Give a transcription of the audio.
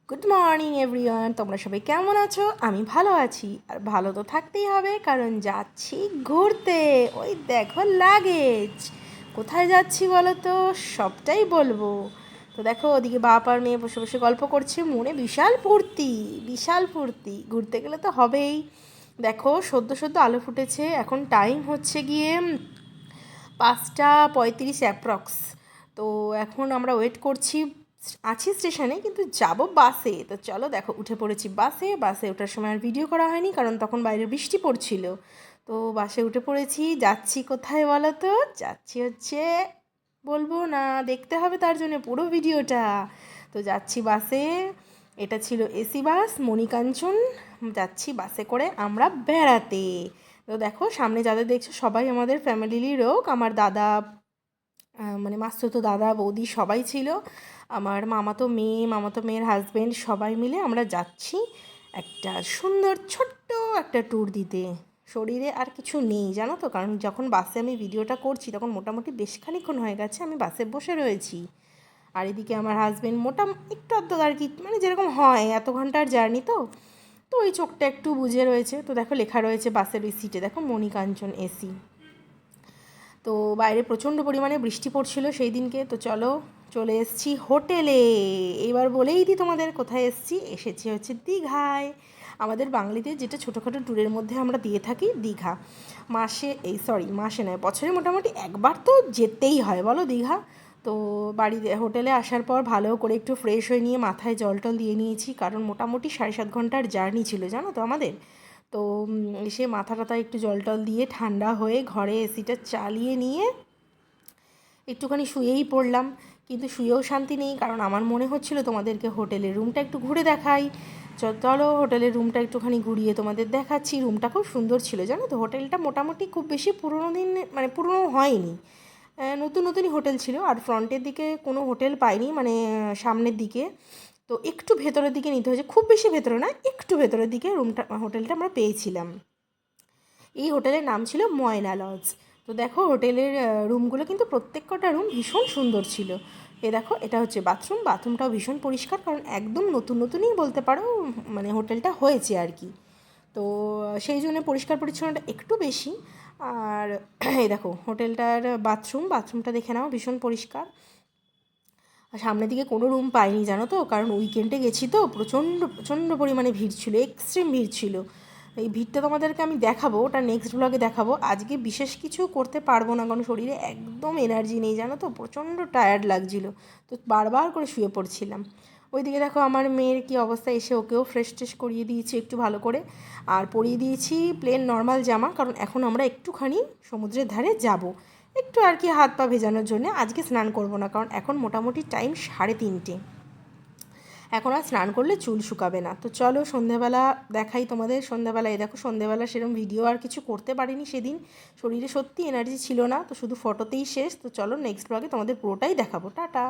Good morning everyone, তোমরা সবাই কেমন আছো? আমি ভালো আছি, আর ভালো তো থাকতেই হবে, কারণ যাচ্ছি ঘুরতে। ওই দেখো লাগেজ। কোথায় যাচ্ছি বলো তো? সবটাই বলবো। তো দেখো ওদিকে বাপ আর মেয়ে বসে বসে গল্প করছে, মনে বিশাল ফুর্তি। বিশাল ফুর্তি, ঘুরতে গেলে তো হবেই। দেখো সদ্য সদ্য আলো ফুটেছে, এখন টাইম হচ্ছে গিয়ে 5টা 35 অ্যাপ্রক্স। তো এখন আমরা ওয়েট করছি, আছি স্টেশনে, কিন্তু যাব বাসে। তো চলো দেখো উঠে পড়েছি বাসে। বাসে ওঠার সময় আর ভিডিও করা হয়নি, কারণ তখন বাইরে বৃষ্টি পড়ছিল। তো বাসে উঠে পড়েছি, যাচ্ছি কোথায় বলো তো? যাচ্ছি হচ্ছে, বলবো না, দেখতে হবে তার জন্য পুরো ভিডিওটা। তো যাচ্ছি বাসে। এটা ছিল এসি বাস মণিকাঞ্চন। যাচ্ছি বাসে করে আমরা বেড়াতে। তো দেখো সামনে যাদের দেখছো সবাই আমাদের ফ্যামিলিরই লোক। আমার দাদা, মানে মাস্তুতো দাদা বৌদি সবাই ছিল। আমার মামাতো মেয়ের হাজব্যান্ড, সবাই মিলে আমরা যাচ্ছি একটা সুন্দর ছোট্ট একটা ট্যুর দিতে। শরীরে আর কিছু নেই জানো তো, কারণ যখন বাসে আমি ভিডিওটা করছি তখন মোটামুটি বেশ খানিকক্ষণ হয়ে গেছে আমি বাসে বসে রয়েছি। আর এদিকে আমার হাজব্যান্ড একটু আধটু আর কি, মানে যেরকম হয়, এত ঘন্টার জার্নি তো। তো ওই চোখটা একটু বুজে রয়েছে। তো দেখো লেখা রয়েছে বাসের ওই সিটে, দেখো মণিকাঞ্চন এসি। তো বাইরে প্রচণ্ড পরিমাণে বৃষ্টি পড়ছিল সেই দিনকে। তো চলো চলে এসেছি হোটেলে। এবার বলেই দিই তোমাদের কোথায় এসেছি হচ্ছে দীঘায়। আমাদের বাঙালিদের যেটা ছোটোখাটো ট্যুরের মধ্যে আমরা দিয়ে থাকি, দীঘা। মাসে নয়, বছরে মোটামুটি একবার তো যেতেই হয় বলো দীঘা। তো বাড়িতে হোটেলে আসার পর ভালো করে একটু ফ্রেশ হয়ে নিয়ে মাথায় জল টল দিয়ে নিয়েছি, কারণ মোটামুটি 7.5 ঘন্টার জার্নি ছিল জানো তো আমাদের। তো এসে মাথা টাথা একটু জল টল দিয়ে ঠান্ডা হয়ে ঘরে এসিটা চালিয়ে নিয়ে একটুখানি শুয়েই পড়লাম। কিন্তু শুয়েও শান্তি নেই, কারণ আমার মনে হচ্ছিলো তোমাদেরকে হোটেলের রুমটা একটু ঘুরে দেখাই। চলো হোটেলের রুমটা একটুখানি ঘুরিয়ে তোমাদের দেখাচ্ছি। রুমটা খুব সুন্দর ছিল জানো তো। হোটেলটা মোটামুটি খুব বেশি পুরোনো দিন, মানে পুরোনো হয়নি, নতুন নতুনই হোটেল ছিল। আর ফ্রন্টের দিকে কোনো হোটেল পাইনি, মানে সামনের দিকে। তো একটু ভেতরের দিকে নিতে হয়েছে, খুব বেশি ভেতরে না, একটু ভেতরের দিকে হোটেলটা আমরা পেয়েছিলাম। এই হোটেলের নাম ছিল ময়না লজ। তো দেখো হোটেলের রুমগুলো কিন্তু প্রত্যেক কটা রুম ভীষণ সুন্দর ছিল। দেখো এটা হচ্ছে বাথরুমটাও ভীষণ পরিষ্কার, কারণ একদম নতুন নতুনই বলতে পারো, মানে হোটেলটা হয়েছে আর কি। তো সেই জন্য পরিষ্কার পরিচ্ছন্নতা একটু বেশি। আর এই দেখো হোটেলটার বাথরুমটা দেখে নাও, ভীষণ পরিষ্কার। আর সামনের দিকে কোনো রুম পাইনি জানো তো, কারণ উইকেন্ডে গেছি তো প্রচণ্ড প্রচণ্ড পরিমাণে ভিড় ছিল, এক্সট্রিম ভিড় ছিল। এই ভিড়টা তোমাদেরকে আমি দেখাবো, ওটা নেক্সট ব্লগে দেখাবো। আজকে বিশেষ কিছু করতে পারবো না, কারণ শরীরে একদম এনার্জি নেই জানো তো, প্রচণ্ড টায়ার্ড লাগছিল। তো বারবার করে শুয়ে পড়ছিলাম। ওইদিকে দেখো আমার মেয়ের কী অবস্থা, এসে ওকেও ফ্রেশ ট্রেশ করিয়ে দিয়েছি একটু ভালো করে। আর পরিয়ে দিয়েছি প্লেন নর্মাল জামা, কারণ এখন আমরা একটুখানি সমুদ্রের ধারে যাব, একটু আর কি হাত পা ভেজানোর জন্য। আজকে স্নান করব না, কারণ এখন মোটামুটি টাইম 3:30। এখন আর স্নান করলে চুল শুকাবে না। তো চলো সন্ধেবেলা দেখাই তোমাদের। সন্ধেবেলায় দেখো, সন্ধেবেলা সেরকম ভিডিও আর কিছু করতে পারিনি সেদিন, শরীরে সত্যি এনার্জি ছিল না, তো শুধু ফটোতেই শেষ। তো চলো নেক্সট ব্লগে তোমাদের পুরোটাই দেখাবো। টাটা।